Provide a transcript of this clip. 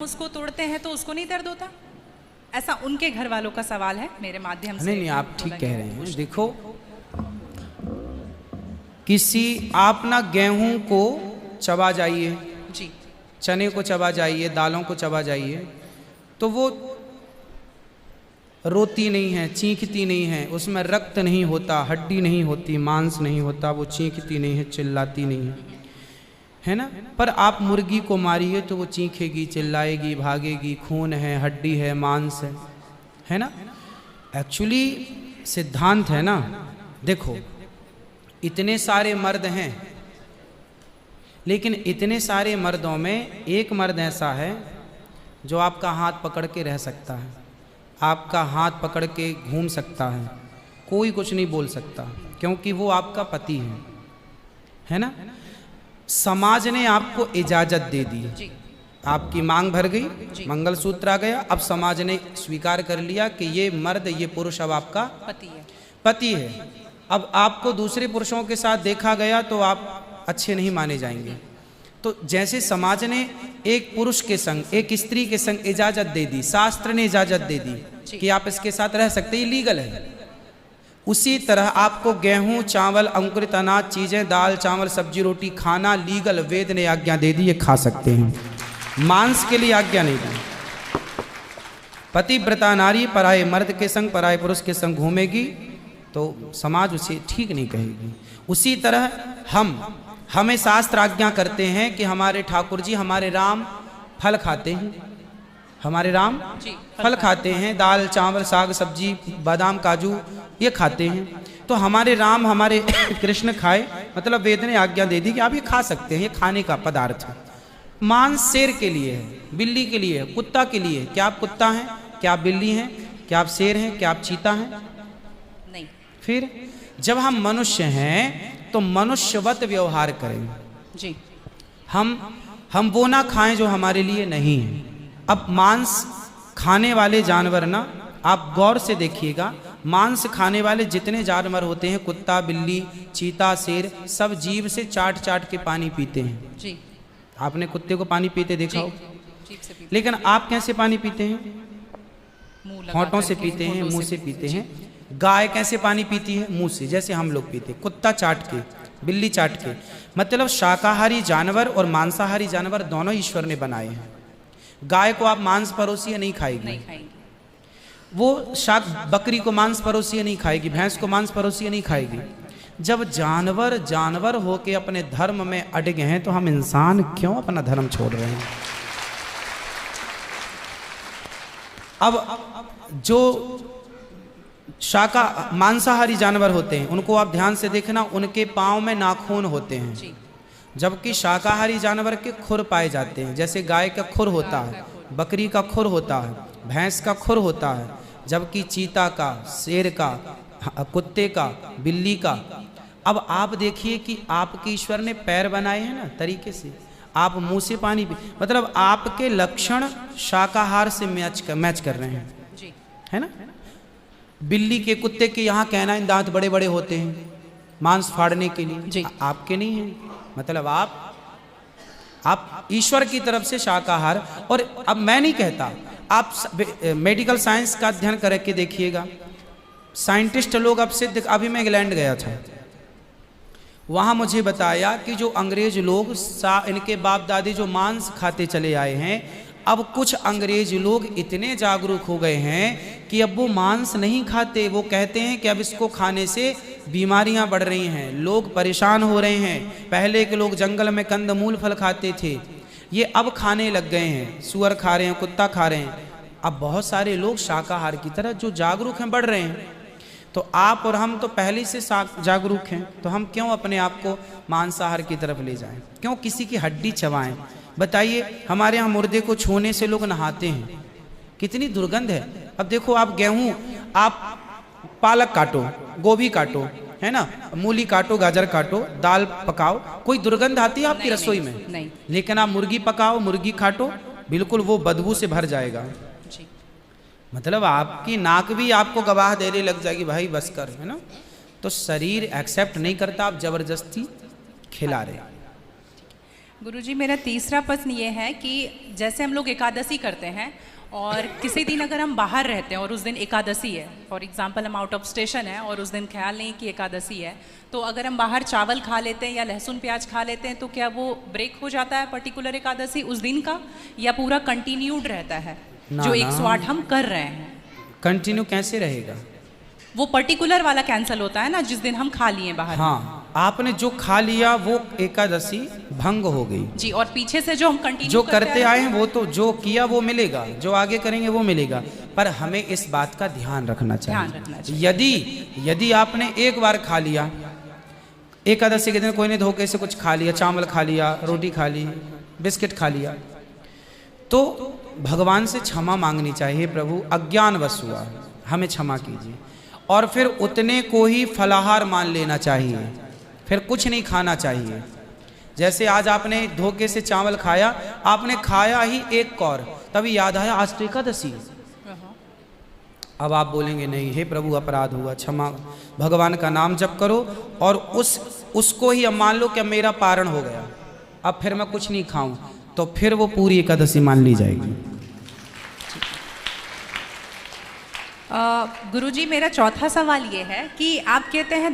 उसको तोड़ते हैं तो उसको नहीं दर्द होता? ऐसा उनके घर वालों का सवाल है मेरे माध्यम से। नहीं, आप ठीक कह रहे हैं। देखो, किसी आप ना गेहूं को चबा जाइए जी, चने को चबा जाइए, दालों को चबा जाइए, तो वो रोती नहीं है, चीखती नहीं है, उसमें रक्त नहीं होता, हड्डी नहीं होती, मांस नहीं होता, वो चीखती नहीं है, चिल्लाती नहीं है ना। पर आप मुर्गी को मारिए तो वो चीखेगी, चिल्लाएगी, भागेगी, खून है, हड्डी है, मांस है ना। एक्चुअली सिद्धांत है ना। देखो, इतने सारे मर्द हैं, लेकिन इतने सारे मर्दों में एक मर्द ऐसा है जो आपका हाथ पकड़ के रह सकता है, आपका हाथ पकड़ के घूम सकता है, कोई कुछ नहीं बोल सकता, क्योंकि वो आपका पति है ना। समाज ने आपको इजाजत दे दी, आपकी मांग भर गई, मंगलसूत्र आ गया, अब समाज ने स्वीकार कर लिया कि ये मर्द, ये पुरुष अब आपका पति है। अब आपको दूसरे पुरुषों के साथ देखा गया तो आप अच्छे नहीं माने जाएंगे। तो जैसे समाज ने एक पुरुष के संग, एक स्त्री के संग इजाजत दे दी, शास्त्र ने इजाजत दे दी कि आप इसके साथ रह सकते, ये लीगल है, उसी तरह आपको गेहूं, चावल, अंकुरित अनाज चीजें, दाल, चावल, सब्जी, रोटी खाना लीगल, वेद ने आज्ञा दे दी, ये खा सकते हैं। मांस के लिए आज्ञा नहीं दी। पतिव्रता नारी पराये मर्द के संग, पराये पुरुष के संग घूमेगी तो समाज उसे ठीक नहीं कहेगी। उसी तरह हमें शास्त्र आज्ञा करते हैं कि हमारे ठाकुर जी, हमारे राम फल खाते हैं, हमारे राम फल खाते हैं, दाल, चावल, साग, सब्जी, बादाम, काजू ये खाते हैं, तो हमारे राम, हमारे कृष्ण खाए, मतलब वेद ने आज्ञा दे दी कि आप ये खा सकते हैं, ये खाने का पदार्थ है। मांस शेर के लिए है, बिल्ली के लिए है, कुत्ता के लिए है। क्या आप कुत्ता हैं? क्या आप बिल्ली हैं? क्या आप शेर हैं? क्या आप चीता हैं? नहीं। फिर जब हम मनुष्य हैं तो मनुष्यवत व्यवहार करें जी। हम वो ना खाएं जो हमारे लिए नहीं है। अब मांस खाने वाले जानवर ना, आप गौर से देखिएगा, मांस खाने वाले जितने जानवर होते हैं, कुत्ता, बिल्ली, चीता, शेर, सब जीभ से चाट चाट के पानी पीते हैं जी। आपने कुत्ते को पानी पीते देखा हो? जीभ से पीते। लेकिन आप कैसे पानी पीते हैं? मुंह होंठों से पीते हैं, मुंह से पीते हैं। गाय कैसे पानी पीती है? मुंह से, जैसे हम लोग पीते। कुत्ता चाट के, बिल्ली चाट के। मतलब शाकाहारी जानवर और मांसाहारी जानवर दोनों ईश्वर ने बनाए हैं। गाय को आप मांस परोसिए, नहीं खाएगी, वो बकरी को मांस परोसिए नहीं खाएगी, भैंस को मांस परोसिए नहीं खाएगी। जब जानवर जानवर होके अपने धर्म में अड़े हैं, तो हम इंसान क्यों अपना धर्म छोड़ रहे हैं? अब जो मांसाहारी जानवर होते हैं, उनको आप ध्यान से देखना, उनके पांव में नाखून होते हैं, जबकि शाकाहारी जानवर के खुर पाए जाते हैं। जैसे गाय का खुर होता है, बकरी का खुर होता है, भैंस का खुर होता है, जबकि चीता का, शेर का, कुत्ते का, बिल्ली का। अब आप देखिए कि आपके ईश्वर ने पैर बनाए हैं ना तरीके से, आप मुंह से पानी पी, मतलब आपके लक्षण शाकाहार से मैच कर रहे हैं, है ना। बिल्ली के, कुत्ते के यहाँ कैनाइन दांत बड़े बड़े होते हैं मांस फाड़ने के लिए, आपके नहीं है। मतलब आप ईश्वर की तरफ से शाकाहार। और अब मैं नहीं कहता, आप मेडिकल साइंस का अध्ययन करके देखिएगा, साइंटिस्ट लोग अब सिद्ध, अभी मैं इंग्लैंड गया था, वहाँ मुझे बताया कि जो अंग्रेज लोग, इनके बाप दादी जो मांस खाते चले आए हैं, अब कुछ अंग्रेज लोग इतने जागरूक हो गए हैं कि अब वो मांस नहीं खाते। वो कहते हैं कि अब इसको खाने से बीमारियां बढ़ रही हैं, लोग परेशान हो रहे हैं। पहले के लोग जंगल में कंदमूल फल खाते थे, ये अब खाने लग गए हैं, सुअर खा रहे हैं, कुत्ता खा रहे हैं। अब बहुत सारे लोग शाकाहार की तरह जो जागरूक हैं, बढ़ रहे हैं। तो आप और हम तो पहले से जागरूक हैं, तो हम क्यों अपने आप को मांसाहार की तरफ ले जाएं? क्यों किसी की हड्डी चबाएं? बताइए, हमारे यहाँ मुर्दे को छूने से लोग नहाते हैं, कितनी दुर्गंध है। अब देखो, आप गेहूं, आप पालक काटो, गोभी काटो, है ना, मूली काटो, गाजर काटो, दाल पकाओ, कोई दुर्गंध आती है आपकी रसोई में? नहीं। लेकिन आप मुर्गी पकाओ, मुर्गी काटो, बिल्कुल वो बदबू से भर जाएगा। मतलब आपकी नाक भी आपको गवाह देने लग जाएगी, भाई बस कर, है ना। तो शरीर एक्सेप्ट नहीं करता, आप जबरदस्ती खिला रहे। गुरुजी मेरा तीसरा प्रश्न ये है कि जैसे हम लोग एकादशी करते हैं और किसी दिन अगर हम बाहर रहते हैं और उस दिन एकादशी है, फॉर एग्जांपल हम आउट ऑफ स्टेशन है और उस दिन ख्याल नहीं कि एकादशी है, तो अगर हम बाहर चावल खा लेते हैं या लहसुन प्याज खा लेते हैं तो क्या वो ब्रेक हो जाता है पर्टिकुलर एकादशी उस दिन का, या पूरा कंटिन्यूड रहता है जो 108 हम कर रहे हैं? कंटिन्यू कैसे रहेगा? वो पर्टिकुलर वाला कैंसिल होता है ना जिस दिन हम खा लिए बाहर। हाँ, आपने जो खा लिया वो एकादशी भंग हो गई जी, और पीछे से जो हम कंटिन्यू जो करते आए हैं वो तो जो किया वो मिलेगा, जो आगे करेंगे वो मिलेगा। पर हमें इस बात का ध्यान रखना चाहिए। यदि आपने एक बार खा लिया, एकादशी के दिन कोई ने धोखे से कुछ खा लिया, चावल खा लिया, रोटी खा ली, बिस्किट खा लिया, तो भगवान से क्षमा मांगनी चाहिए, प्रभु अज्ञानवश हुआ, हमें क्षमा कीजिए। और फिर उतने को ही फलाहार मान लेना चाहिए, फिर कुछ नहीं खाना चाहिए। जैसे आज आपने धोखे से चावल खाया, आपने खाया ही एक कौर, तभी याद आया आज तो एकादशी। अब आप बोलेंगे नहीं, हे प्रभु अपराध हुआ, क्षमा, भगवान का नाम जप करो और उसको ही अब मान लो कि अब मेरा पारण हो गया, अब फिर मैं कुछ नहीं खाऊं, तो फिर वो पूरी एकादशी मान ली जाएगी। गुरुजी मेरा चौथा सवाल ये है कि आप कहते हैं